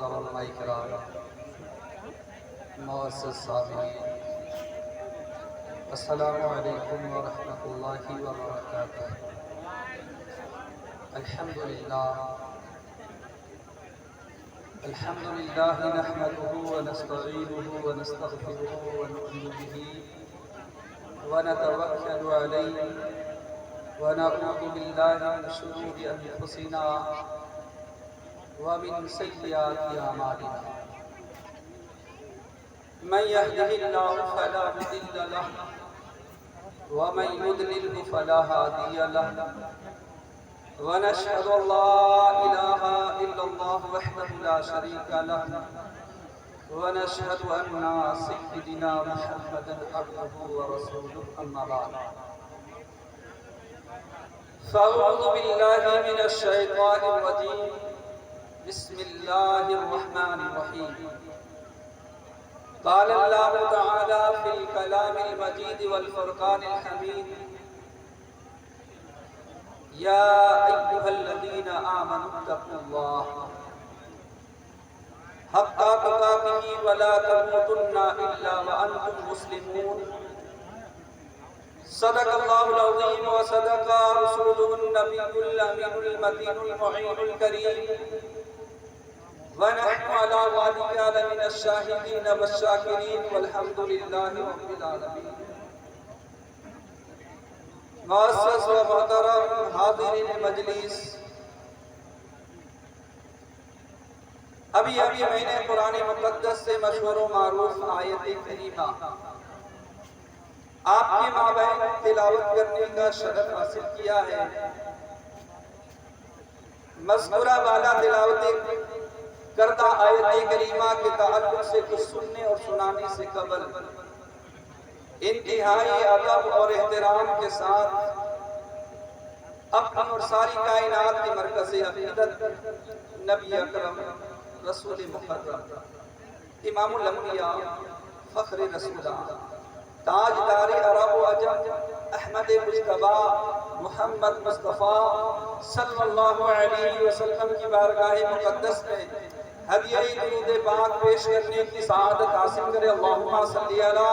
معتبر علماء کرام، معزز سامعین، السلام علیکم ورحمۃ اللہ وبرکاتہ۔ الحمدللہ نحمده ونستعینه ونستغفره ونؤمن به ونتوکل علیہ ونعوذ باللہ من شرور انفسنا ومن سیئات اعمالنا، من يهده الله فلا مضل له ومن يضلل فلا هادي له، ونشهد ان لا اله الا الله وحده لا شريك له، ونشهد ان سيدنا محمدا عبده ورسوله، اما بعد فاعوذ بالله من الشيطان الرجيم، بسم الله الرحمن الرحيم۔ قال الله تعالى في الكلام المجيد والفرقان الحميد، يا أيها الذين آمنوا اتقوا الله حق تقاته ولا تموتن إلا وأنتم مسلمون، صدق الله العظيم وصدق رسوله النبي الأمين المتين المعين الكريم، ونحن على ذلك من الشاهدين والشاكرين، والحمد لله رب العالمين۔ معزز و محترم حاضرین مجلس، ابھی میں نے قرآن مقدس سے مشہور و معروف آیت کریمہ آپ کے مابین تلاوت کرنے کا شرف حاصل کیا ہے۔ مذکورہ والا تلاوت کردہ آیت کریمہ کے تعلق سے کچھ سننے اور سنانے سے قبل انتہائی ادب اور احترام کے ساتھ اپنی اور ساری کائنات کی مرکز عقیدت نبی اکرم رسول مکرم امام الانبیاء فخر رسولہ تاجدار عرب و عجم احمد مجتبی محمد مصطفیٰ صلی اللہ علیہ وسلم کی بارگاہ مقدس میں ہدیہ درود پاک پیش کرنے کی سعادت حاصل کرے۔ اللہم صلی علی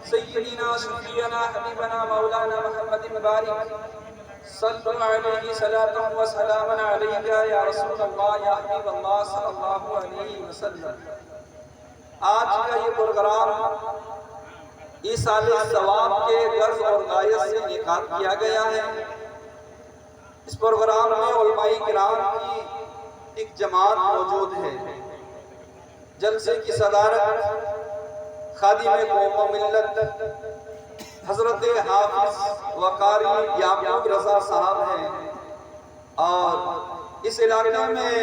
سیدنا شفیعنا حبیبنا مولانا محمد مبارک صلی علیہ صلاۃ و سلام علیک یا رسول اللہ یا حبیب اللہ صلی اللہ علیہ وسلم۔ آج کا یہ پروگرام ایصال ثواب کے غرض اور غایت سے انعقاد کیا گیا ہے۔ اس پروگرام میں علماء کرام کی ایک جماعت موجود ہے۔ جلسے کی صدارت خادم قوم و ملت حضرت حافظ وقاری یعقوب رضا صاحب ہیں، اور اس علاقے میں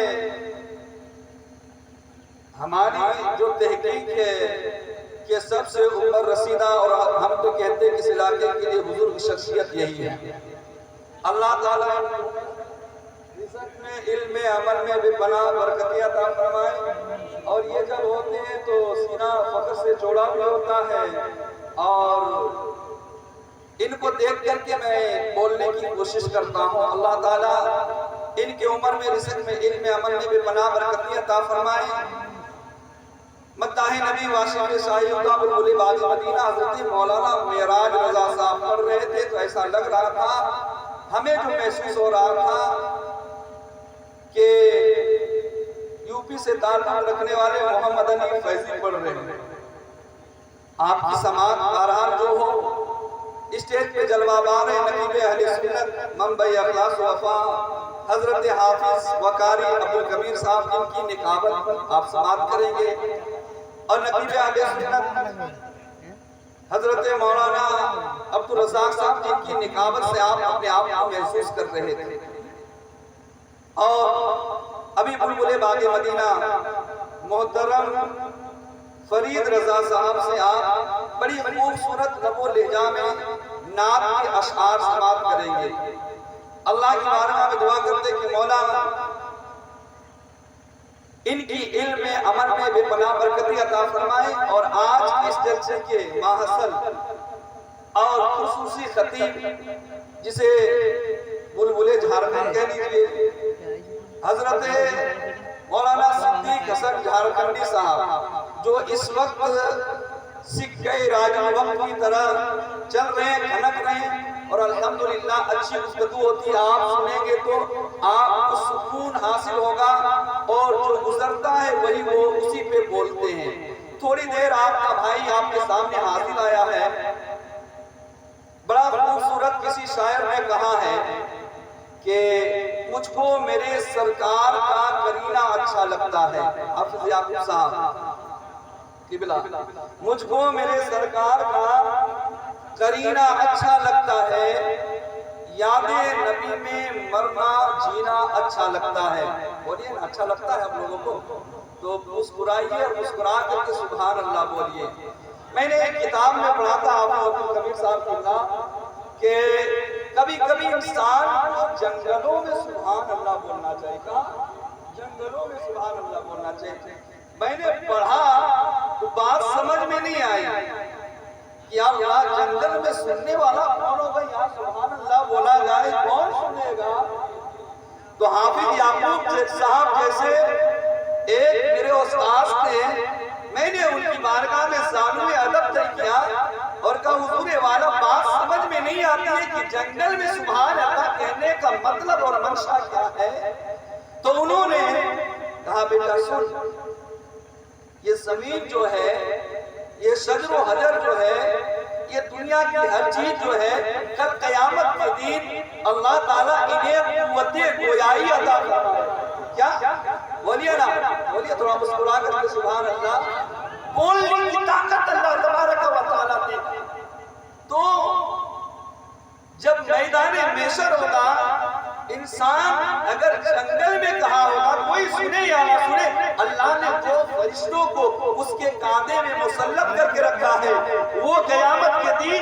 ہماری جو تحقیق ہے کہ سب سے اوپر رسیدہ، اور ہم تو کہتے ہیں کہ اس علاقے کے لیے بزرگ شخصیت یہی ہے۔ اللہ تعالیٰ رزق میں، علم میں، عمل میں بے پناہ برکتیں عطا فرمائے، اور یہ جب ہوتے ہیں تو سینہ فخر سے جوڑا بھی ہوتا ہے، اور ان کو دیکھ کر کے میں بولنے کی کوشش کرتا ہوں۔ اللہ تعالیٰ ان کی عمر میں، رزق میں، علم میں، عمل میں بے پناہ برکتیں عطا فرمائے۔ مداح نبی واشف شاہی بلبل باغ مدینہ حضرت مولانا معراج رضا صاحب پڑھ رہے تھے تو ایسا لگ رہا تھا، ہمیں جو محسوس ہو رہا تھا کہ یوپی سے تعلق رکھنے والے محمد علی فیضی پڑھ رہے ہیں۔ آپ کی سماعت بہرحال جو ہو، اسٹیج پہ جلوہ بار نقیب اہل سنت منبع اخلاص و وفا حضرت حافظ وقاری عبدالکبیر صاحب جن کی نقابت آپ سماعت کریں گے، اور نقیب اہل سنت حضرت مولانا عبدالرزاق صاحب جن کی نقابت سے آپ اپنے آپ کو محسوس کر رہے تھے۔ اور ابھی بلبل باغ مدینہ محترم فرید رضا صاحب سے آپ بڑی خوبصورت لب و لہجہ میں نعت کے اشعار سماعت کریں گے۔ اللہ کی بارگاہ میں دعا کرتے کہ مولا ان کی علم میں، عمل میں بے پناہ برکتیں عطا فرمائے، اور آج اس جلسے کے ماحصل اور خصوصی خطیب جسے بلبل جھارکھنڈ کہہ لیجئے، حضرت مولانا صدیق حسن راولپنڈی صاحب جو اس وقت سکے راجی وقت کی طرح چل رہے ہیں، کھنک رہے ہیں، اور الحمدللہ اچھی گفتگو ہوتی ہے، آپ سنیں گے تو آپ کو سکون حاصل ہوگا، اور جو گزرتا ہے وہی وہ اسی پہ بولتے ہیں۔ تھوڑی دیر آپ کا بھائی آپ کے سامنے حاضر آیا ہے، بڑا خوبصورت کسی شاعر نے کہا ہے کہ مجھ کو میرے سرکار کا کرینہ اچھا لگتا ہے، حافظ یعقوب صاحب قبلہ، مجھ کو میرے سرکار کا کرینہ اچھا لگتا ہے، یاد نبی میں مرنا جینا اچھا لگتا ہے۔ بولیے نا، اچھا لگتا ہے ہم لوگوں کو تو مسکرائیے، اور مسکرا کر کے سبحان اللہ بولیے۔ میں نے ایک کتاب میں پڑھا تھا آپ کبیر صاحب کی کہ کبھی کبھی انسان کو جنگلوں میں سبحان اللہ بولنا چاہیے، کہا جنگلوں میں سبحان اللہ بولنا چاہیے۔ میں نے پڑھا تو بات سمجھ میں نہیں آئی کہ یا اللہ جنگل میں سننے والا کون ہوگا، یا سبحان اللہ بولا جائے کون سنے گا؟ تو حافظ یعقوب صاحب جیسے ایک میرے استاد تھے، میں نے ان کی بارگاہ میں ثانوی ادب طے کیا اور کہا حضور والا بات سمجھ میں نہیں آتی ہے کہ جنگل میں سبحان اللہ کہنے کا مطلب اور منشا کیا ہے؟ تو انہوں نے کہا بیٹا سن، یہ زمین جو ہے، یہ شجر و حجر جو ہے، یہ دنیا کی ہر چیز جو ہے، کل قیامت کے دن اللہ تعالیٰ انہیں قوت گویائی عطا فرمائے گا۔ کیا؟ بولیے نا، بولیے تھوڑا مسکرا کر کے سبحان اللہ، بولنے کی طاقت اللہ تبارک و تعالیٰ دے گا۔ تو جب میدان محشر ہوگا، انسان اگر جنگل میں کہا ہوگا، کوئی سنے یا نہ سنے، اللہ نے جو فرشتوں کو اس کے کاندھے میں مسلط کر کے رکھا ہے، وہ قیامت کے دن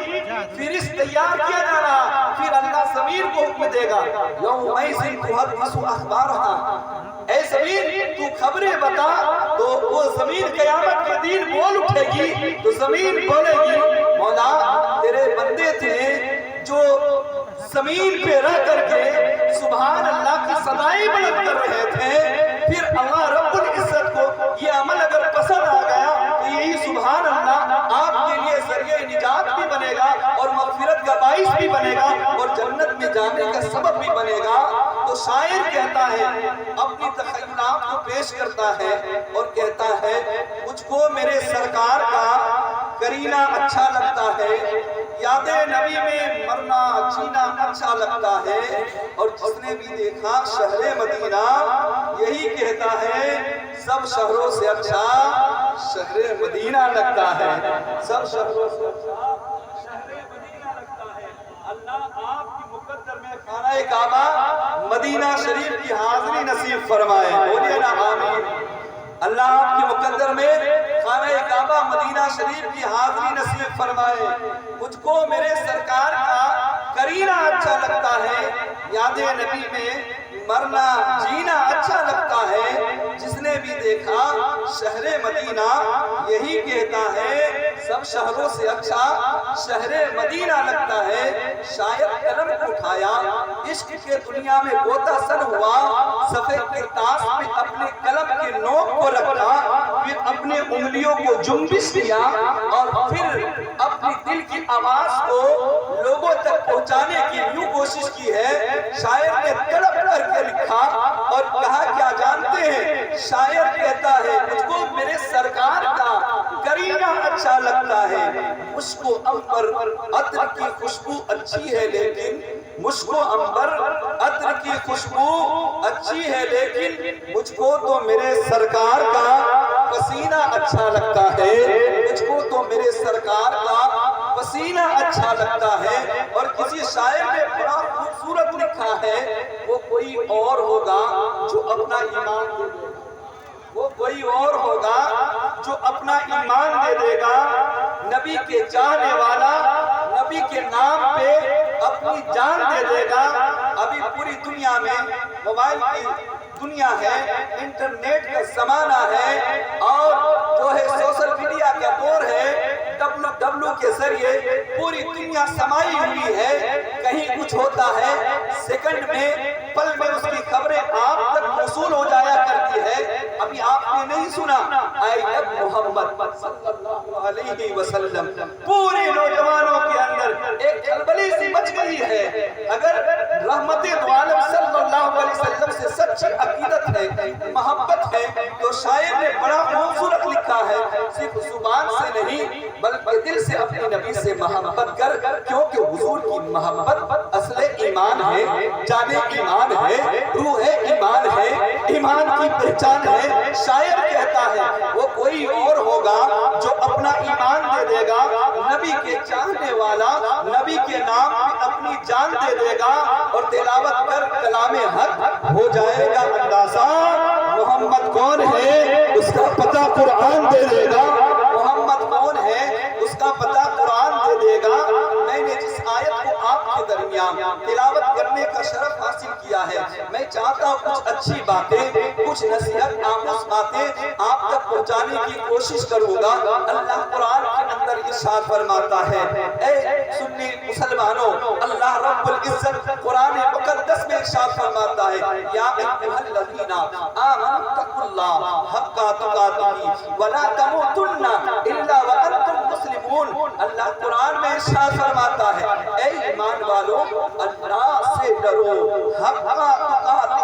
فرشت تیار کیا جا رہا، پھر اللہ زمین کو حکم دے گا یومئذ تحدث اخبارها، اے زمین تو خبریں بتا، تو وہ زمین قیامت کے دن بول اٹھے گی، تو زمین بولے گی مولا تیرے بندے تھے جو زمین پہ رہ کر کے سبحان اللہ کی صدائیں بلند کر رہے تھے، پھر اللہ رب العزت کو یہ عمل اگر پسند آ گیا تو یہی سبحان اللہ آپ کے لیے ذریعہ نجات بھی بنے گا، اور مغفرت کا باعث بھی بنے گا، اور جنت میں جانے کا سبب بھی بنے گا۔ تو شاعر کہتا ہے، اپنی تخیلات کو پیش کرتا ہے اور کہتا ہے مجھ کو میرے سرکار کا کرینہ اچھا لگتا ہے، یاد نبی میں مرنا جینا اچھا لگتا ہے، اور جس نے بھی دیکھا شہر مدینہ یہی کہتا ہے سب شہروں سے اچھا شہر مدینہ لگتا ہے، سب شہروں سے اچھا شہر مدینہ لگتا ہے۔ اللہ آپ کی مقدر میں خانہ کعبہ مدینہ شریف کی حاضری نصیب فرمائے، بولیے نا آمین۔ اللہ آپ کی مقدر میں خانہ کعبہ مدینہ شریف کی حاضری نصیب فرمائے۔ مجھ کو میرے سرکار کا کرینہ اچھا لگتا ہے، یاد نبی میں مرنا جینا اچھا لگتا ہے، جس نے بھی دیکھا شہر مدینہ یہی کہتا ہے سب شہروں سے اچھا شہر مدینہ لگتا ہے۔ شاید قلم اٹھایا، عشق کے دنیا میں غوطہ سن ہوا، صفحے کرتاس میں اپنے قلم کے نوک کو رکھا، پھر اپنے انگلیوں کو جنبش کیا، اور پھر اپنی دل کی آواز کو لوگوں تک پہنچانے کی یوں کوشش کی ہے۔ شاعر نے تڑپ کر کے لکھا اور کہا کیا جانتے ہیں؟ شاعر کہتا ہے مجھ کو میرے سرکار کا کرینہ اچھا لگتا ہے، مشک و عنبر عطر کی خوشبو اچھی ہے لیکن، مشک و عنبر عطر کی خوشبو اچھی ہے لیکن، مجھ کو تو میرے سرکار کا پسینہ اچھا لگتا ہے، مجھ کو تو میرے سرکار کا پسینہ اچھا لگتا ہے۔ اور کسی شاعر نے بڑا خوبصورت لکھا ہے، وہ کوئی اور ہوگا جو اپنا ایمان دے دے گا، وہ کوئی اور ہوگا جو اپنا ایمان دے دے گا، نبی کے چاہنے والا نبی کے نام پہ اپنی جان دے دے گا۔ ابھی پوری دنیا میں موبائل کی دنیا ہے، انٹرنیٹ کا زمانہ ہے، اور جو ہے سوشل میڈیا کا دور ہے، WWW کے ذریعے پوری دنیا سمائی ہوئی ہے، کہیں کچھ ہوتا ہے سیکنڈ میں پل میں اس کی خبریں آپ تک موصول ہو جایا کرتی ہے۔ ابھی آپ نے نہیں سنا آئی اب محمد صلی اللہ علیہ وسلم. پورے نوجوانوں کے اندر ایک کھلبلی سی مچ گئی ہے. اگر رحمت دو عالم صلی اللہ علیہ وسلم سے سچی عقیدت ہے, محبت ہے, تو شاعر نے بڑا خوبصورت لکھا ہے, صرف زبان سے نہیں بلکہ دل سے اپنے نبی سے محبت کر, کیونکہ حضور کی محبت اصل ایمان ہے, جان ایمان ہے, روح ایمان ہے, ایمان کی پہچان ہے. شاعر کہتا ہے وہ کوئی اور ہوگا جو اپنا ایمان دے دے گا, نبی کے چاہنے والا, نبی کے نام پہ اپنی جان دے دے گا اور تلاوت کر کلام حق ہو جائے گا اندازہ. محمد کون ہے اس کا پتہ قرآن دے دے گا, محمد کون ہے اس کا پتہ قرآن دے دے گا. میں نے جس آیت کو آپ کے درمیان تلاوت کرنے کا شرف حاصل کیا ہے, میں چاہتا ہوں کچھ اچھی باتیں, کچھ نصیحت آموز باتیں آپ تک پہنچانے کی کوشش کروں گا. اللہ قرآن کے اندر ارشاد فرماتا ہے, اے سنی مسلمانوں, اللہ رب العزت قرآن مقدس میں ارشاد فرماتا ہے, یا ایھا الذین آمنوا اتقوا اللہ حق تقاتہ ولا تموتن الا وانتم مسلمون. اللہ قرآن میں ارشاد فرماتا ہے, اے ایمان والو, اللہ سے ڈرو حق تقاتہ,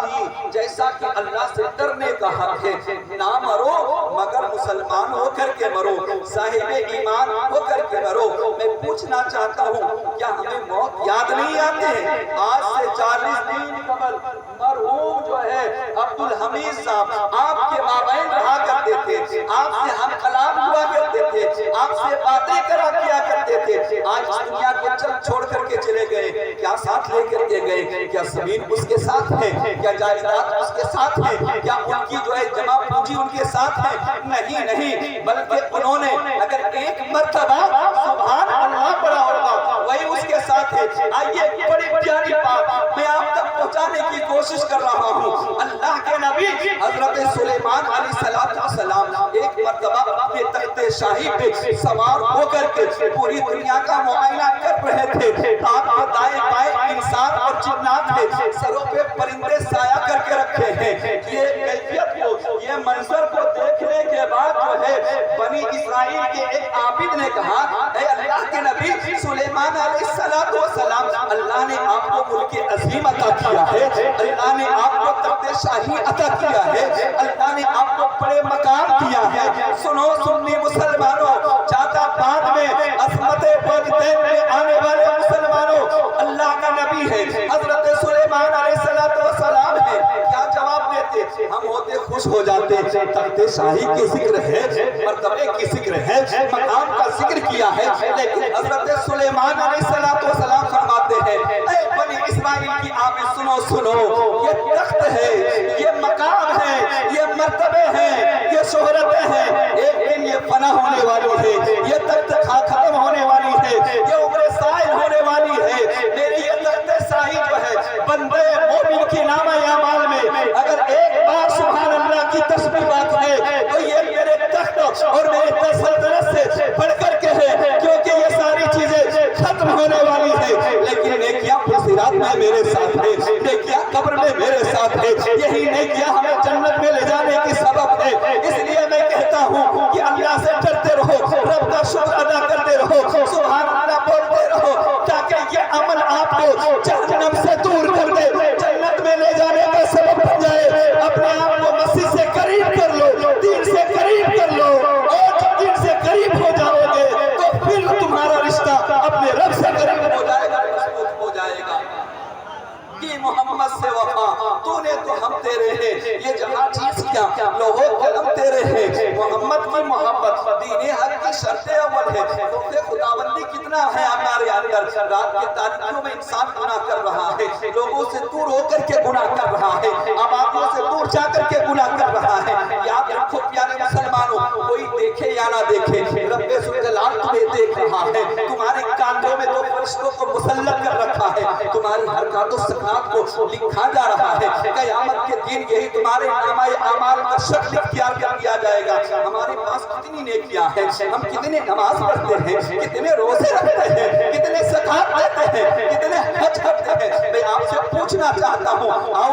جیسا کہ اللہ سے ڈرنے کا حق ہے. نہ مرو مگر مسلمان ہو کر کے مرو, صاحب ایمان ہو کر کے مرو. میں پوچھنا چاہتا ہوں, کیا ہمیں موت یاد نہیں آتے ہیں؟ آج سے 40 دن قبل مرحوم جو ہے عبدالحمید صاحب آپ کے مابین رہا کرتے تھے, آپ سے ہم کلام ہوا کرتے تھے, آپ سے باتیں کرا کیا کرتے تھے. آج اس دنیا کو چل چھوڑ کر کے چلے گئے. کیا ساتھ لے کر کے گئے؟ کیا زمین اس کے ساتھ ہے؟ کیا جائیداد اس کے ساتھ ہے؟ کیا ان کی جو ہے جمع پونجی ان کے ساتھ ہے؟ نہیں نہیں, بلکہ انہوں نے اگر ایک مرتبہ سبحان اللہ پڑھا ہوگا وہی اس کے ساتھ ہے. آئیے بڑی پیاری بات میں آپ تک پہنچانے کی کوشش کر رہا ہوں. اللہ کے نبی حضرت سلیمان علیہ السلام ایک مرتبہ اپنے تخت شاہی پہ سوار ہو کر کے پوری دنیا کا معائنہ کر رہے تھے. آپ کے دائیں بائیں انسان اور جنات ہیں, سروں پہ پرندے سایہ کر کے رکھے ہیں. یہ کیفیت کو, یہ منظر کو دیکھنے کے بعد جو ہے بنی اسرائیل کے ایک عابد نے کہا, اے اللہ کے نبی سلیمان علیہ السلام, اللہ نے آپ کو ملک عظیم عطا کیا ہے, اللہ نے آپ کو تخت شاہی عطا کیا ہے, اللہ نے آپ کو بڑے مقام دیا ہے. سنو سنی مسلمانوں, چاہتا بعد میں عظمت والدین میں آنے والے مسلمانوں, اللہ کا نبی ہے, حضرت سلیمان علیہ السلام ہے. کیا جواب دیتے؟ ہم ہوتے خوش ہو جاتے. تخت شاہی کی ذکر ہے, مرتبے کی ذکر ہے, مقام کا ذکر کیا ہے, لیکن حضرت سلیمان علیہ السلام فرماتے ہیں, اے بنی اسرائیل کی عابد سنو سنو, یہ تخت ہے, یہ مقام ہے, یہ مرتبے ہیں, یہ شہرتیں ہیں, ایک دن یہ فنا ہونے والی ہے, یہ تخت ختم ہونے والی ہے, یہ عمر سائل ہونے والی ہے. میری یہ تخت شاہی جو ہے بندے مومن کی نامہ اعمال میں اگر ایک بار سبحان اللہ کی تسبیح بات ہے تو یہ میرے تخت اور میرے سلطنت سے بڑھ کر کے ہے, کیونکہ یہ ساری چیزیں ختم ہونے والی ہے, لیکن نیکیاں پرسرات میں میرے ساتھ ہے, نیکیاں قبر میں میرے ساتھ ہے, یہی نیکیاں ہمیں جنت میں لے جانے کی سبب ہے. اس لیے میں کہتا ہوں کہ اللہ سے ڈرتے رہو, رب کا شکر ادا کرتے رہو, سبحان اللہ بولتے رہو, تاکہ یہ عمل آپ کو جہنم سے دور کر دے, جنت میں لے جانے کا سبب بن جائے. اپنے آپ کو مسیح سے قریب کر لو, دین سے قریب کر لو, اور جب دین سے قریب ہو جاؤ گے تو پھر تمہارا رشتہ اپنے رب سے قریب ہو جائے گا, مضبوط ہو جائے گا. کی محمد سے وفا تو نے تو ہم تیرے ہیں, یہ جہاں چیز کیا لوہو قلم تیرے ہیں. محمد کی محبت دین حق کی شرط اول ہے. روح خداوندی کتنا ہے ہمارے اندر. رات کے تاریکیوں میں انسان گناہ کر رہا ہے, لوگوں سے دور ہو کر کے گناہ کر رہا ہے, آبادیوں سے دور جا کر کے گناہ کر رہا ہے. یاد رکھو پیارے مسلمانوں, کوئی دیکھے یا نہ دیکھے, رب ذوالجلال تمہیں دیکھ رہا ہے. تمہارے کاندھوں میں 2 فرشتوں کو مسلط کر رکھا ہے, تمہاری حرکات و سکنات کو لکھا جا رہا ہے. قیامت کے دن یہی تمہارے نامہ اعمال کا شکل اختیار کر دیا جائے گا. ہمارے پاس کتنی نیکیاں ہیں, ہم کتنے نماز پڑھتے ہیں, کتنے روزے رکھتے ہیں, کتنے زکات دیتے ہیں, کتنے حج کرتے ہیں. میں آپ سے پوچھنا چاہتا ہوں, آؤ